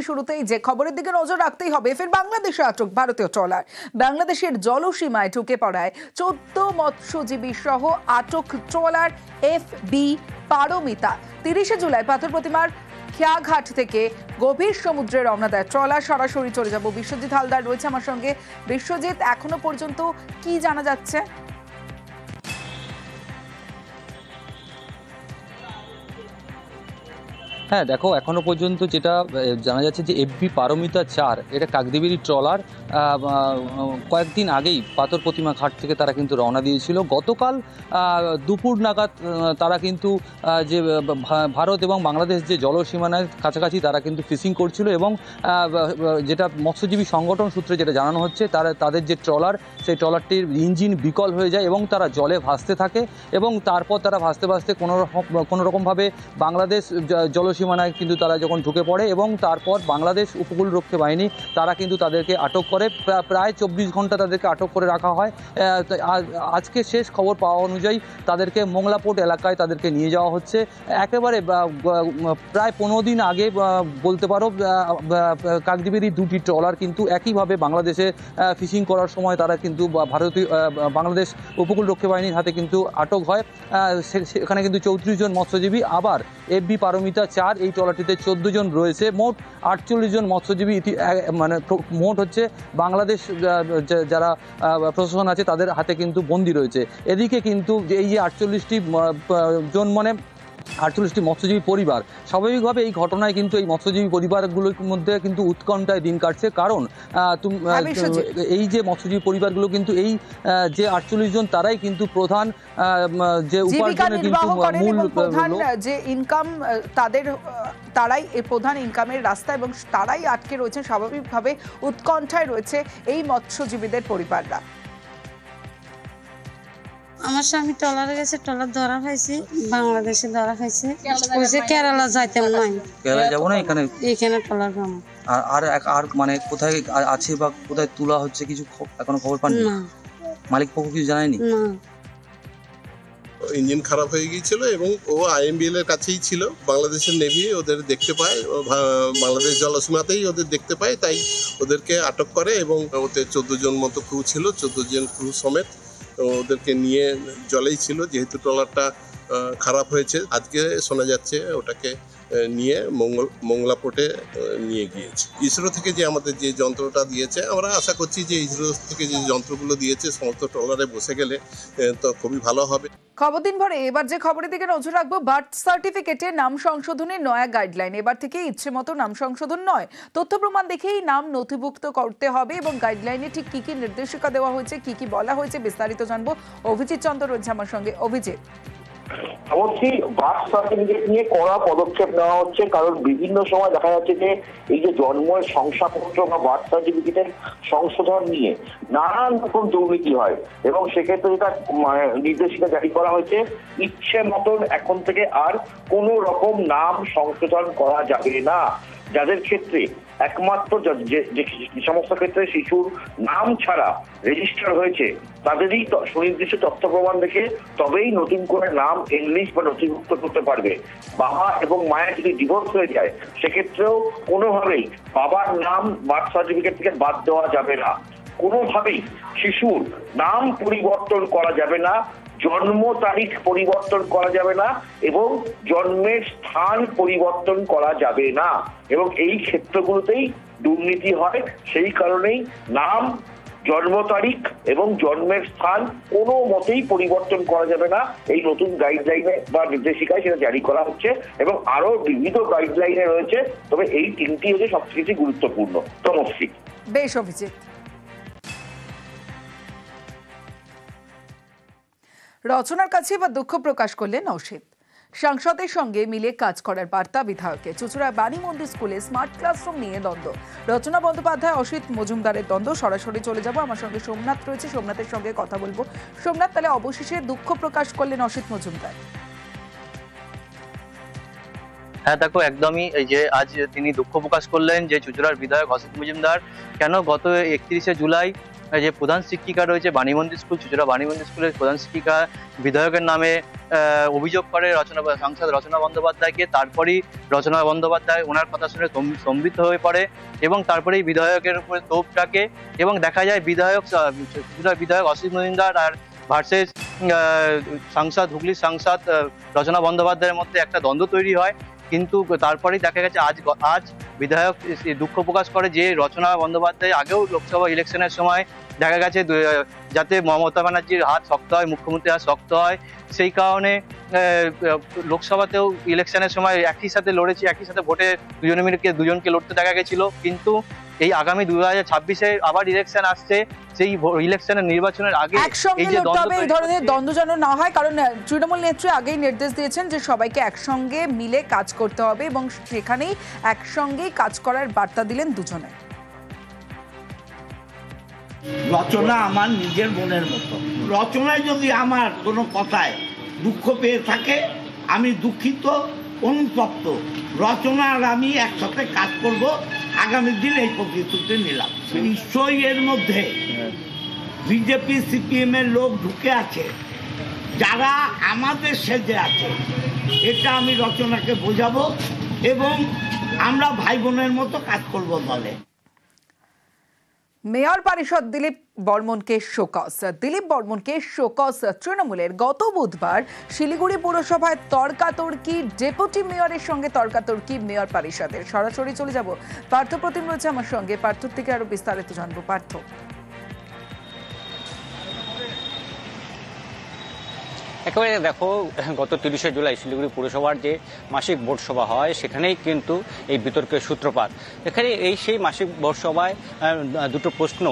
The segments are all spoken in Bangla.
সঙ্গে শুরুতেই যে খবরের দিকে নজর রাখতেই হবে, ফের বাংলাদেশে আটক ভারতীয় ট্রলার। বাংলাদেশের জলসীমায় ঢুকে পড়ায় 14 মৎস্যজীবী সহ আটক ট্রলার FB পারমিতা। 30 জুলাই পাথর প্রতিমার খেয়াঘাট থেকে গভীর সমুদ্রে রওনা দেয় ট্রলার। সরাসরি চলে যাব, বিশ্বজিৎ হালদার রয়েছে আমার সঙ্গে। বিশ্বজিৎ, এখনো পর্যন্ত কি জানা যাচ্ছে? হ্যাঁ দেখো, এখনো পর্যন্ত যেটা জানা যাচ্ছে যে FB পারমিতা 4 এটা কাকদ্বীপেরই ট্রলার। কয়েকদিন আগেই পাথর প্রতিমা ঘাট থেকে তারা কিন্তু রওনা দিয়েছিল। গতকাল দুপুর নাগাদ তারা কিন্তু যে ভারত এবং বাংলাদেশ যে জলসীমানার কাছাকাছি তারা কিন্তু ফিশিং করছিল, এবং যেটা মৎস্যজীবী সংগঠন সূত্রে যেটা জানানো হচ্ছে, তাদের যে ট্রলার, সেই ট্রলারটির ইঞ্জিন বিকল হয়ে যায় এবং তারা জলে ভাসতে থাকে, এবং তারপর তারা ভাসতে ভাসতে কোনো রকমভাবে বাংলাদেশ জলসীমানায় কিন্তু তারা যখন ঢুকে পড়ে, এবং তারপর বাংলাদেশ উপকূলরক্ষী বাহিনী তারা কিন্তু তাদেরকে আটক করে। প্রায় 24 ঘন্টা তাদেরকে আটক করে রাখা হয়। আজকে শেষ খবর পাওয়া অনুযায়ী তাদেরকে মোংলা পোর্ট এলাকায় তাদেরকে নিয়ে যাওয়া হচ্ছে। একেবারে প্রায় 15 দিন আগে বলতে পারো, কাকদ্বীপেরই দুটি ট্রলার কিন্তু একইভাবে বাংলাদেশে ফিশিং করার সময় তারা কিন্তু বাংলাদেশ উপকূলরক্ষী বাহিনীর হাতে কিন্তু আটক হয়। সেখানে কিন্তু 34 জন মৎস্যজীবী, আবার FB পারমিতা 4 এই ট্রলারটিতে 14 জন রয়েছে। মোট 48 জন মৎস্যজীবী, মানে মোট হচ্ছে বাংলাদেশ যারা প্রশাসন আছে তাদের হাতে কিন্তু বন্দী রয়েছে। এদিকে কিন্তু এই যে 48টি জন, মানে 48টি মৎস্যজীবী পরিবার, স্বাভাবিকভাবে এই ঘটনায় কিন্তু এই মৎস্যজীবী পরিবারগুলোর মধ্যে কিন্তু উৎকণ্ঠায় দিন কাটছে। কারণ এই যে মৎস্যজীবী পরিবারগুলো কিন্তু এই যে 48 জন তারাই কিন্তু প্রধান যে উপার্জনের কিন্তু মূল প্রধান যে ইনকাম তারাই এই প্রধান ইনকামের রাস্তা, এবং তারাই আটকে রয়েছে। স্বাভাবিকভাবে উৎকণ্ঠায় রয়েছে এই মৎস্যজীবীদের পরিবাররা। আমার স্বামী ট্রলারে গেছে, ট্রলার ধরা খাইছে, বাংলাদেশে ধরা খাইছে, কইছে কেরালা যাইতে নাই। কেরালা যাব না, এখানে ট্রলার কাম। আর মানে কোথায় আছে বা কোথায় তোলা হচ্ছে কিছু এখনো খবর পাননি? না, মালিক পক্ষ কিছু জানায়নি? না। ইঞ্জিন খারাপ হয়ে গিয়েছিল এবং ও IMBL এর কাছেই ছিল। বাংলাদেশের নেভি ওদের দেখতে পায়, বাংলাদেশ জলসীমাতেই ওদের দেখতে পায়, তাই ওদেরকে আটক করে। এবং ওতে 14 জন মতো ক্রু ছিল, 14 জন ক্রু সমেত ওদেরকে নিয়ে জলেই ছিল। যেহেতু ট্রলারটা খারাপ হয়েছে, আজকে শোনা যাচ্ছে ওটাকে নিয়ে মোংলা পোর্টে নিয়ে গিয়েছে। ইসরো থেকে যে আমাদের যে যন্ত্রটা দিয়েছে, আমরা আশা করছি যে ইসরো থেকে যে যন্ত্রগুলো দিয়েছে সমস্ত ট্রলারে বসে গেলে তো খুবই ভালো হবে। খবর দিন ভরে এবার যে খবরের দিকে নজর রাখবো, বার্থ সার্টিফিকেটে নাম সংশোধনের নয়া গাইডলাইন। এবার থেকে ইচ্ছে মতো নাম সংশোধন নয়, তথ্য প্রমাণ দেখেই নাম নথিভুক্ত করতে হবে। এবং গাইডলাইনে ঠিক কি কি নির্দেশিকা দেওয়া হয়েছে, কি কি বলা হয়েছে, বিস্তারিত জানবো। অভিজিৎ চন্দ্র রয়েছে আমার সঙ্গে। অভিজিৎ, অবশ্যই বার্থ সার্টিফিকেট নিয়ে কড়া পদক্ষেপ নেওয়া হচ্ছে, কারণ বিভিন্ন সময় দেখা যাচ্ছে যে এই যে জন্মের শংসাপত্র বা বার্থ সার্টিফিকেটের সংশোধন নিয়ে নানান রকম দুর্নীতি হয়, এবং সেক্ষেত্রে যেটা নির্দেশিকা জারি করা হয়েছে, ইচ্ছে মতন এখন থেকে আর কোনো রকম নাম সংশোধন করা যাবে না। যাদের ক্ষেত্রে একমাত্র যে সমস্ত ক্ষেত্রে শিশুর নাম ছাড়া রেজিস্টার হয়েছে তাদেরই সুনির্দিষ্ট তথ্য প্রমাণ দেখে তবেই নতুন করে নাম ইংলিশ বা নথিভুক্ত করতে পারবে। বাবা এবং মায়ের যদি ডিভোর্স হয়ে যায়, সেক্ষেত্রেও কোনোভাবেই বাবার নাম বার্থ সার্টিফিকেট থেকে বাদ দেওয়া যাবে না। কোনোভাবেই শিশুর নাম পরিবর্তন করা যাবে না, জন্ম তারিখ পরিবর্তন করা যাবে না, এবং জন্মের স্থান পরিবর্তন করা যাবে না। এবং এই ক্ষেত্রগুলোতেই দুর্নীতি হয়। সেই কারণেই নাম, জন্ম তারিখ এবং জন্মের স্থান কোনো মতেই পরিবর্তন করা যাবে না। এই নতুন গাইডলাইনে বা নির্দেশিকায় সেটা জারি করা হচ্ছে, এবং আরো বিবিধ গাইডলাইনে রয়েছে, তবে এই তিনটি হচ্ছে সবচেয়ে গুরুত্বপূর্ণ। তমশ্রী। বেশ অভিজিৎ। রচনার কাছে এবার দুঃখ প্রকাশ করলেন অসিত। সাংসদের সঙ্গে মিলে কাজ করার বার্তা বিধায়কের। চুঁচুড়ার বাণী মন্দির স্কুলে স্মার্ট ক্লাসরুম নিয়ে দ্বন্দ্ব। রচনা বন্দ্যোপাধ্যায়, অসিত মজুমদারের দ্বন্দ্ব। সরাসরি চলে যাব, আমার সঙ্গে সোমনাথ রয়েছে, সোমনাথের সঙ্গে কথা বলবো। সোমনাথ, তাহলে অবশেষে দুঃখ প্রকাশ করলেন অসিত মজুমদার। হ্যাঁ দেখো, একদমই এই যে আজ তিনি দুঃখ প্রকাশ করলেন যে চুঁচুড়ার বিধায়ক অসিত মজুমদার কেন গত 31শে জুলাই যে প্রধান শিক্ষিকা রয়েছে বাণীমন্দির স্কুল, চুচুড়া বাণীমন্দির স্কুলের প্রধান শিক্ষিকা বিধায়কের নামে অভিযোগ করে সাংসদ রচনা বন্দ্যোপাধ্যায়কে। তারপরেই রচনা বন্দ্যোপাধ্যায় ওনার কথা শুনে স্তম্ভিত হয়ে পড়ে এবং তারপরেই বিধায়কের উপরে তোপ টাকে এবং দেখা যায় বিধায়ক অসিত মজুমদার আর ভার্সেস হুগলির সাংসদ রচনা বন্দ্যোপাধ্যায়ের মধ্যে একটা দ্বন্দ্ব তৈরি হয়। কিন্তু তারপরেই দেখা গেছে আজ বিধায়ক দুঃখ প্রকাশ করে যে রচনা বন্দ্যোপাধ্যায় আগেও লোকসভা ইলেকশনের সময় দেখা গেছে যাতে মমতা ব্যানার্জির হাত শক্ত হয়, মুখ্যমন্ত্রীর হাত শক্ত হয়, সেই কারণে লোকসভাতেও ইলেকশনের সময় একই সাথে লড়েছি, একই সাথে ভোটে দুজনকে লড়তে দেখা গেছিল। কিন্তু এই আগামী 2026-এ আবার ইলেকশন আসছে, সেই ইলেকশনের নির্বাচনের আগে একসঙ্গে লড়তে হবে, এই ধরনের দ্বন্দ্ব যেন না হয়, কারণ তৃণমূল নেত্রী আগেই নির্দেশ দিয়েছেন যে সবাইকে একসঙ্গে মিলে কাজ করতে হবে এবং সেখানেই একসঙ্গেই কাজ করার বার্তা দিলেন দুজনে। রচনা আমার নিজের বোনের মতো। রচনায় যদি আমার কোনো কথায় দুঃখ পেয়ে থাকে, আমি দুঃখিত, অনুতপ্ত। রচনা আর আমি একসাথে কাজ করব, আগামী দিন এই প্রতিশ্রুতি নিলাম। নিশ্চয়ই এর মধ্যে বিজেপি সিপিএম এর লোক ঢুকে আছে যারা আমাদের সেজে আছে, এটা আমি রচনাকে বোঝাবো এবং আমরা ভাই বোনের মতো কাজ করব দলে। মেয়র পরিষদ দিলীপ বর্মনকে শোকজ তৃণমূলের। গত বুধবার শিলিগুড়ি পুরসভায় তর্কাতর্কি, ডেপুটি মেয়রের সঙ্গে তর্কাতর্কি মেয়র পরিষদের। সরাসরি চলে যাব পার্থ প্রতিম রয়েছে আমার সঙ্গে, পার্থ থেকে আরো বিস্তারিত জানবো। পার্থ, একেবারে দেখো, গত 30শে জুলাই শিলিগুড়ি পুরসভার যে মাসিক বোর্ড সভা হয় সেখানেই কিন্তু এই বিতর্কের সূত্রপাত। এখানে সেই মাসিক বোর্ড সভায় দুটো প্রশ্ন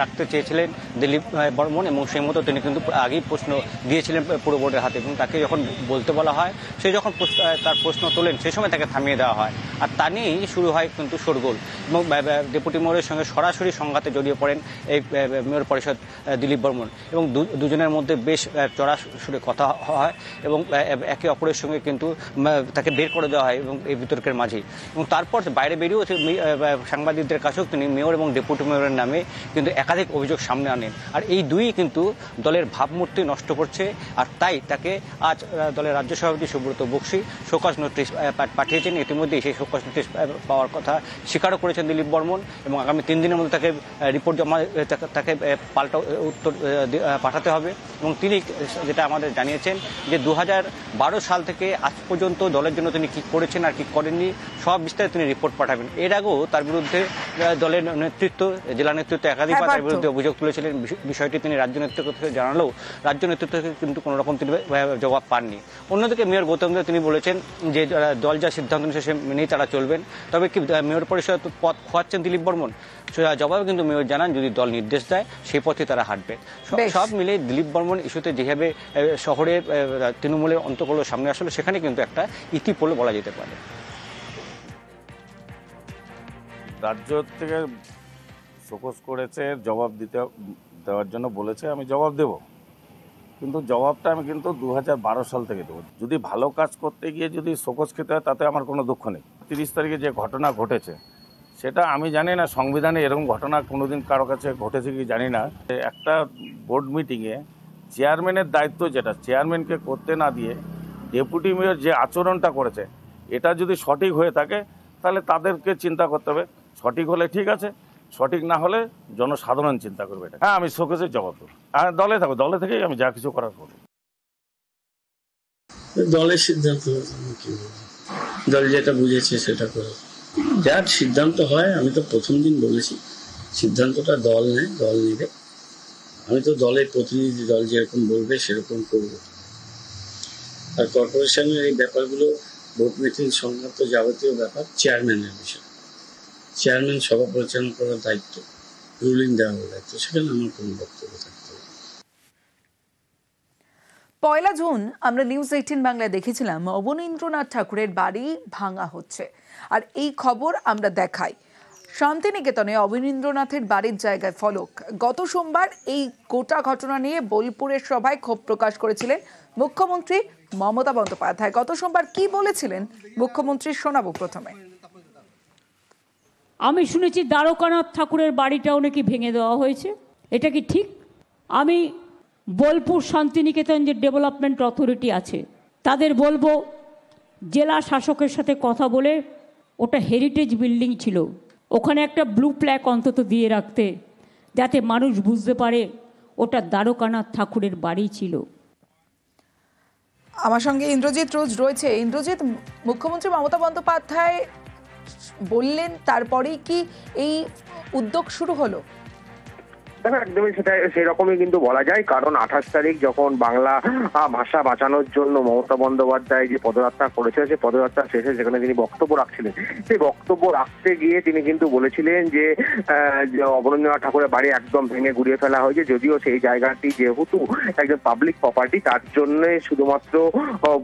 রাখতে চেয়েছিলেন দিলীপ বর্মন এবং সেই মতো তিনি কিন্তু আগেই প্রশ্ন দিয়েছিলেন পুরো বোর্ডের হাতে এবং তাকে যখন বলতে বলা হয় সে যখন তার প্রশ্ন তোলেন সেই সময় তাকে থামিয়ে দেওয়া হয়। আর তা নিয়েই শুরু হয় কিন্তু শোরগোল এবং ডেপুটি মেয়রের সঙ্গে সরাসরি সংঘাতে জড়িয়ে পড়েন এই মেয়র পরিষদ দিলীপ বর্মন এবং দুজনের মধ্যে বেশ চড়া সুরে কথা হয় এবং একে অপরের সঙ্গে কিন্তু তাকে বের করে দেওয়া হয় এবং এই বিতর্কের মাঝে। এবং তারপর বাইরে বেরিয়েও সাংবাদিকদের কাছেও তিনি মেয়র এবং ডেপুটি মেয়রের নামে কিন্তু একাধিক অভিযোগ সামনে আনেন। আর এই দুই কিন্তু দলের ভাবমূর্তি নষ্ট করছে। আর তাই তাকে আজ দলের রাজ্য সভাপতি সুব্রত বক্সী শোকজ নোটিশ পাঠিয়েছেন। ইতিমধ্যেই সেই শোকজ নোটিশ পাওয়ার কথা স্বীকারও করেছেন দিলীপ বর্মন এবং আগামী 3 দিনের মধ্যে তাকে রিপোর্ট জমা তাকে পাল্টা উত্তর পাঠাতে হবে। এবং তিনি যেটা আমাদের জানিয়েছেন যে 2012 সাল থেকে আজ পর্যন্ত দলের জন্য তিনি কি করেছেন আর কি করেননি সব বিস্তারিত তিনি রিপোর্ট পাঠাবেন। এর আগেও তার বিরুদ্ধে দলের নেতৃত্ব, জেলা নেতৃত্ব একাধিকবার তার বিরুদ্ধে অভিযোগ তুলেছিলেন। বিষয়টি তিনি রাজ্য নেতৃত্ব থেকে জানালেও রাজ্য নেতৃত্ব থেকে কিন্তু কোনো রকম তিনি জবাব পাননি। অন্যদিকে মেয়র গৌতম দেব তিনি বলেছেন যে দল যা সিদ্ধান্ত নিচ্ছে সে মেনেই তারা চলবেন। তবে কি মেয়র পরিষদ পদ খোয়াচ্ছেন দিলীপ বর্মন? জবাবে কিন্তু মেয়র জানান যদি দল নির্দেশ দেয় সেই পথে তারা হাঁটবে। সব মিলে দিলীপ বর্মন ইস্যুতে যেভাবে শহরের তৃণমূলের অন্তকল সামনে আসলে সেখানে কিন্তু একটা ইতি বলে বলা যেতে পারে। রাজ্য থেকে শোকজ করেছে, জবাব দেওয়ার জন্য বলেছে, আমি জবাব দেব, কিন্তু জবাবটা আমি কিন্তু 2012 সাল থেকে দেবো। যদি ভালো কাজ করতে গিয়ে যদি শোকজ খেতে হয় তাতে আমার কোনো দুঃখ নেই। 30 তারিখে যে ঘটনা ঘটেছে সেটা আমি জানি না সংবিধানে এরকম ঘটনা কোনোদিন কারো কাছে ঘটেছে কি জানি না। একটা বোর্ড মিটিংয়ে চেয়ারম্যানের দায়িত্ব যেটা চেয়ারম্যানকে করতে না দিয়ে ডেপুটি মেয়র যে আচরণটা করেছে এটা যদি সঠিক হয়ে থাকে তাহলে তাদেরকে চিন্তা করতে হবে। সঠিক হলে ঠিক আছে, সঠিক না হলে জনসাধারণ চিন্তা করবে এটা। হ্যাঁ, আমি শোকেজের জবাব দেবো। আর দলে থাকবো, দলে থেকেই আমি যা কিছু করার করবো। দলের সিদ্ধান্ত, দল যেটা বুঝেছে সেটা করে যার সিদ্ধান্ত হয়। আমি তো প্রথম দিন বলেছি সিদ্ধান্তটা দল নেয়, দল নেবে। আমি তো দলের প্রতিনিধি, দল যেরকম বলবে সেরকম করব। আর কর্পোরেশনের এই ব্যাপারগুলো ভোট মিটিং সংক্রান্ত যাবতীয় ব্যাপার চেয়ারম্যানের বিষয়। চেয়ারম্যান সভা পরিচালনা করার দায়িত্ব, রুলিং দেওয়ার দায়িত্ব, সেখানে আমার কোনো বক্তব্য থাকতে হবে। 1 জুন আমরা নিউজ 18 বাংলায় দেখেছিলাম অবনীন্দ্রনাথ ঠাকুরের বাড়ি ভাঙা হচ্ছে। আর এই খবর আমরা দেখাই। শান্তিনিকেতনে অবনীন্দ্রনাথের বাড়ির জায়গায় ফলক। গত সোমবার এই গোটা ঘটনা নিয়ে বোলপুরের সভায় ক্ষোভ প্রকাশ করেছিলেন মুখ্যমন্ত্রী মমতা বন্দ্যোপাধ্যায়। গত সোমবার কি বলেছিলেন মুখ্যমন্ত্রী শোনাবো প্রথমে। আমি শুনেছি দ্বারকানাথ ঠাকুরের বাড়িটাও নাকি ভেঙে দেওয়া হয়েছে এটা কি ঠিক? আমি বোলপুর শান্তিনিকেতন যে ডেভেলপমেন্ট অথরিটি আছে তাদের বলবো জেলা শাসকের সাথে কথা বলে, ওটা হেরিটেজ বিল্ডিং ছিল, ওখানে একটা ব্লু প্ল্যাক অন্তত দিয়ে রাখতে, যাতে মানুষ বুঝতে পারে ওটা দ্বারকানাথ ঠাকুরের বাড়ি ছিল। আমার সঙ্গে ইন্দ্রজিৎ রোজ রয়েছে। ইন্দ্রজিৎ, মুখ্যমন্ত্রী মমতা বন্দ্যোপাধ্যায় বললেন, তারপরেই কি এই উদ্যোগ শুরু হলো? দেখো, একদমই সেটা সেরকমই কিন্তু বলা যায়, কারণ 28 তারিখ যখন বাংলা ভাষা বাঁচানোর জন্য মমতা বন্দ্যোপাধ্যায় যে পদযাত্রা করেছিলেন, সেই পদযাত্রা শেষে যেখানে তিনি বক্তব্য রাখছিলেন, সেই বক্তব্য রাখতে গিয়ে তিনি কিন্তু বলেছিলেন যে অবনীন্দ্রনাথ ঠাকুরের বাড়ি একদম ভেঙে গুড়িয়ে ফেলা হয়েছে, যদিও সেই জায়গাটি যেহেতু একজন পাবলিক প্রপার্টি, তার জন্য শুধুমাত্র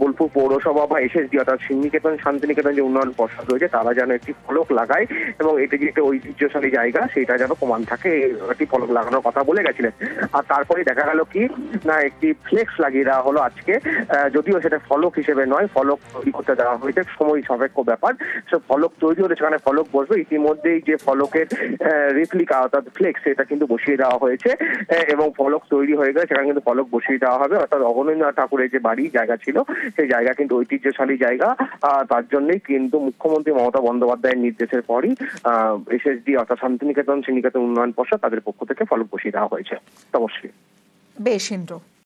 বোলপুর পৌরসভা বা এসএসডি অর্থাৎ শ্রীনিকেতন শান্তিনিকেতন যে উন্নয়ন পর্ষদ রয়েছে তারা যেন একটি ফলক লাগায় এবং এটি যে একটা ঐতিহ্যশালী জায়গা সেটা যেন প্রমাণ থাকে, একটি ফলক লাগানোর কথা বলে গেছিলেন। আর তারপরে দেখা গেল কি না, একটি ফ্লেক্স লাগিয়ে দেওয়া হলো আজকে, যদিও সেটা ফলক হিসেবে নয়, ফলক তৈরি করতে দেওয়া হয়েছে, সময় সাপেক্ষ ব্যাপার। সব ফলক তৈরি হলে সেখানে ফলক বসবে, ইতিমধ্যেই যে ফলকের রেপ্লিকা অর্থাৎ ফ্লেক্স সেটা কিন্তু বসিয়ে দেওয়া হয়েছে এবং ফলক তৈরি হয়ে গেলে সেখানে কিন্তু ফলক বসিয়ে দেওয়া হবে। অর্থাৎ অবনীন্দ্রনাথ ঠাকুরের যে বাড়ি জায়গা ছিল সেই জায়গা কিন্তু ঐতিহ্যশালী জায়গা, তার জন্যই কিন্তু মুখ্যমন্ত্রী মমতা বন্দ্যোপাধ্যায়ের নির্দেশের পরই এসএসডি অর্থাৎ শান্তিনিকেতন শ্রীনিকেতন উন্নয়ন পর্ষদ তাদের পক্ষ থেকে ফলক বসিয়ে দেওয়া হয়েছে। অবশ্যই বেশ ইন্দ্র।